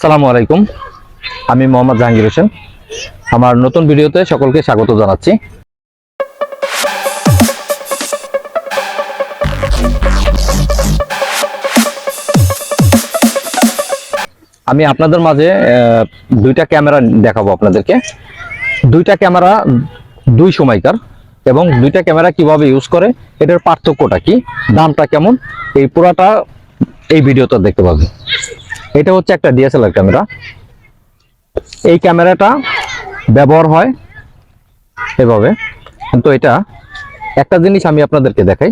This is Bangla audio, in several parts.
আসসালামু আলাইকুম। আমি মোহাম্মদ জাহাঙ্গীর হোসেন। আমার নতুন ভিডিওতে সকলকে স্বাগত জানাচ্ছি। আমি আপনাদের মাঝে দুইটা ক্যামেরা দেখাবো আপনাদেরকে। দুইটা ক্যামেরা দুই সময়কার এবং দুইটা ক্যামেরা কিভাবে ইউজ করে, এটার পার্থক্যটা কি, দামটা কেমন, এই পুরাটা এই ভিডিওতে দেখতে পাবেন। এটা হচ্ছে একটা ডিএসএলআর ক্যামেরা। এই ক্যামেরাটা ব্যবহার হয় এভাবে, কিন্তু এটা একটা জিনিস আমি আপনাদেরকে দেখাই।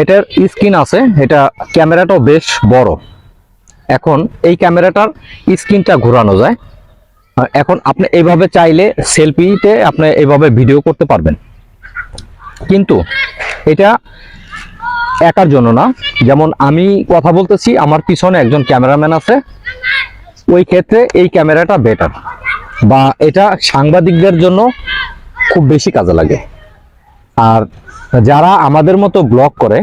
এটার স্ক্রিন আছে, এটা ক্যামেরাটাও বেশ বড়। এখন এই ক্যামেরাটার স্ক্রিনটা ঘোরানো যায়। এখন আপনি এইভাবে চাইলে সেলফিতে আপনি এইভাবে ভিডিও করতে পারবেন, কিন্তু এটা একার জন্য না। যেমন আমি কথা বলতেছি, আমার পিছনে একজন ক্যামেরাম্যান আছে, ওই ক্ষেত্রে এই ক্যামেরাটা বেটার, বা এটা সাংবাদিকদের জন্য খুব বেশি কাজে লাগে। আর যারা আমাদের মতো ব্লগ করে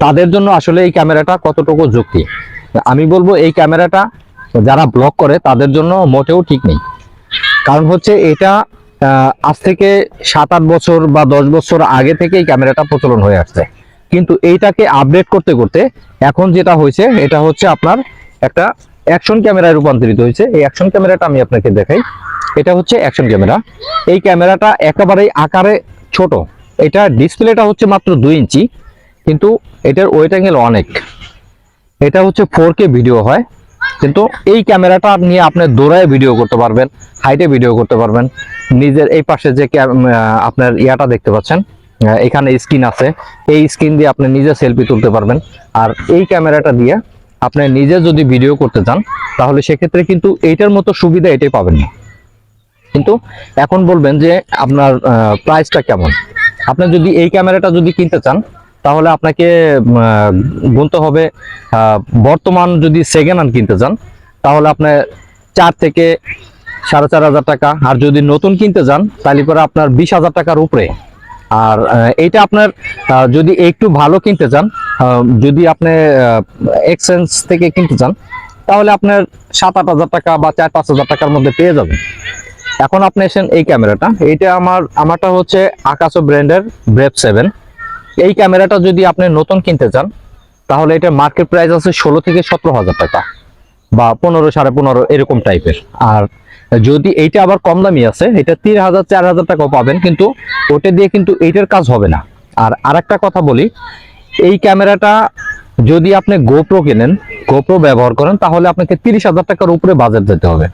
তাদের জন্য আসলে এই ক্যামেরাটা কতটুকু ঝুঁকি, আমি বলবো এই ক্যামেরাটা যারা ব্লগ করে তাদের জন্য মোটেও ঠিক নেই। কারণ হচ্ছে এটা আজ থেকে 7-8 বছর বা 10 বছর আগে থেকে এই ক্যামেরাটা প্রচলন হয়ে আসছে, কিন্তু এইটাকে আপডেট করতে করতে এখন যেটা হয়েছে, এটা হচ্ছে আপনার একটা অ্যাকশন ক্যামেরায় রূপান্তরিত হয়েছে। এই অ্যাকশন ক্যামেরাটা আমি আপনাকে দেখাই। এটা হচ্ছে অ্যাকশন ক্যামেরা। এই ক্যামেরাটা একেবারেই আকারে ছোট। এটা ডিসপ্লেটা হচ্ছে মাত্র 2 ইঞ্চি, কিন্তু এটার ওয়েট অ্যাঙ্গেল অনেক। এটা হচ্ছে 4K ভিডিও হয়, কিন্তু এই ক্যামেরাটা নিয়ে আপনি দৌড়ায় ভিডিও করতে পারবেন, হাইটে ভিডিও করতে পারবেন। নিজের এই পাশে যে আপনার ইয়াটা দেখতে পাচ্ছেন, এখানে স্ক্রিন আছে, এই স্ক্রিন দিয়ে আপনি নিজে সেলফি তুলতে পারবেন। আর এই ক্যামেরাটা দিয়ে আপনি নিজে যদি ভিডিও করতে চান, তাহলে সেক্ষেত্রে কিন্তু এইটার মতো সুবিধা এটাই পাবেন না। কিন্তু এখন বলবেন যে আপনার প্রাইসটা কেমন। আপনি যদি এই ক্যামেরাটা যদি কিনতে চান, তাহলে আপনাকে গুনতে হবে, বর্তমান যদি সেকেন্ড হ্যান্ড কিনতে চান তাহলে আপনি 4 থেকে 4,500 টাকা, আর যদি নতুন কিনতে চান তাহলে পরে আপনার 20,000 টাকার উপরে। আর এইটা আপনার যদি একটু ভালো কিনতে চান, যদি আপনি এক্সচেঞ্জ থেকে কিনতে চান, তাহলে আপনার 7-8 হাজার টাকা বা 4-5 হাজার টাকার মধ্যে পেয়ে যাবেন। এখন আপনি এসেন এই ক্যামেরাটা, এইটা আমারটা হচ্ছে আকাশো ব্র্যান্ডের ব্রেভ 7। এই ক্যামেরাটা যদি আপনি নতুন কিনতে চান, তাহলে এটা মার্কেট প্রাইস আছে 16 থেকে 17,000 টাকা বা 15-15.5 এরকম টাইপের। আর যদি এইটা আবার কম দামি আছে, এটা 3,000-4,000 টাকাও পাবেন, কিন্তু ওটা দিয়ে কিন্তু এইটার কাজ হবে না। আর আরেকটা কথা বলি, এই ক্যামেরাটা যদি আপনি গোপ্রো কেনেন, গোপ্রো ব্যবহার করেন, তাহলে আপনাকে 30,000 টাকার উপরে বাজেট যেতে হবে।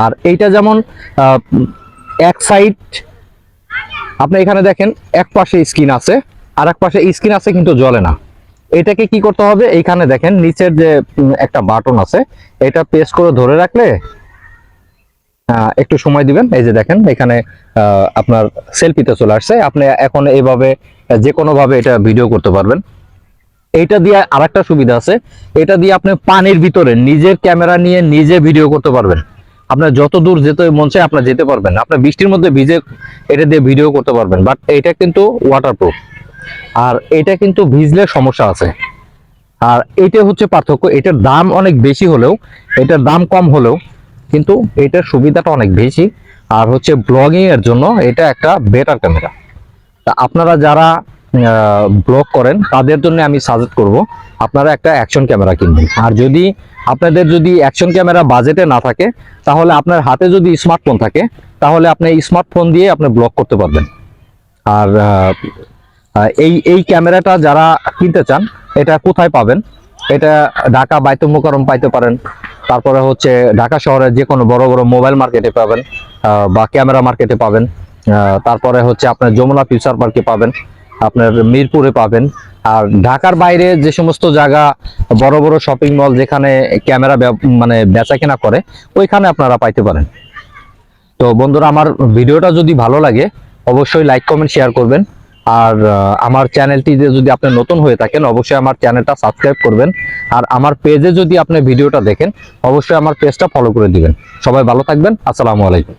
আর এইটা যেমন এক সাইড আপনি এখানে দেখেন, এক পাশে স্ক্রিন আছে আর এক পাশে স্ক্রিন আছে কিন্তু জ্বলে না। এটাকে কি করতে হবে, এইখানে দেখেন নিচের যে একটা বাটন আছে, এটা প্রেস করে ধরে রাখলে একটু সময় দিবেন, এই যে দেখেন এখানে আপনার সেলফিতে চলে আসছে। আপনি এখন এইভাবে যে কোনো ভাবে এটা ভিডিও করতে পারবেন। এইটা দিয়ে আরেকটা সুবিধা আছে, এটা দিয়ে আপনি পানির ভিতরে নিজের ক্যামেরা নিয়ে নিজে ভিডিও করতে পারবেন। আপনার যত দূর যেতে মন চায় আপনার যেতে পারবেন, আপনার বৃষ্টির মধ্যে ভিজে এটা দিয়ে ভিডিও করতে পারবেন। বাট এটা কিন্তু ওয়াটারপ্রুফ, আর এটা কিন্তু ভিজলে সমস্যা আছে। আর এটা হচ্ছে পার্থক্য। এটার দাম অনেক বেশি হলেও, এটার দাম কম হলেও, কিন্তু এটার সুবিধাটা অনেক বেশি। আর হচ্ছে ব্লগিং এর জন্য এটা একটা বেটার ক্যামেরা। তা আপনারা যারা ব্লগ করেন তাদের জন্য আমি সাজেস্ট করব আপনারা একটা অ্যাকশন ক্যামেরা কিনবেন। আর যদি আপনাদের যদি অ্যাকশন ক্যামেরা বাজেটে না থাকে, তাহলে আপনার হাতে যদি স্মার্টফোন থাকে, তাহলে আপনি স্মার্টফোন দিয়ে আপনি ব্লগ করতে পারবেন। আর এই ক্যামেরাটা যারা কিনতে চান, এটা কোথায় পাবেন? এটা ঢাকা বাইতুল মোকাররম পাইতে পারেন, তারপরে হচ্ছে ঢাকা শহরের যে কোনো বড় বড় মোবাইল মার্কেটে পাবেন, বা ক্যামেরা মার্কেটে পাবেন। তারপরে হচ্ছে আপনার যমুনা ফিউচার পার্কে পাবেন, আপনার মিরপুরে পাবেন। আর ঢাকার বাইরে যে সমস্ত জায়গা, বড় বড় শপিং মল যেখানে ক্যামেরা মানে বেচা কেনা করে, ওইখানে আপনারা পাইতে পারেন। তো বন্ধুরা, আমার ভিডিওটা যদি ভালো লাগে অবশ্যই লাইক কমেন্ট শেয়ার করবেন। আর আমার চ্যানেলটিতে যদি আপনি নতুন হয়ে থাকেন, অবশ্যই আমার চ্যানেলটা সাবস্ক্রাইব করবেন। আর আমার পেজে যদি আপনি ভিডিওটা দেখেন, অবশ্যই আমার পেজটা ফলো করে দিবেন। সবাই ভালো থাকবেন। আসসালামু আলাইকুম।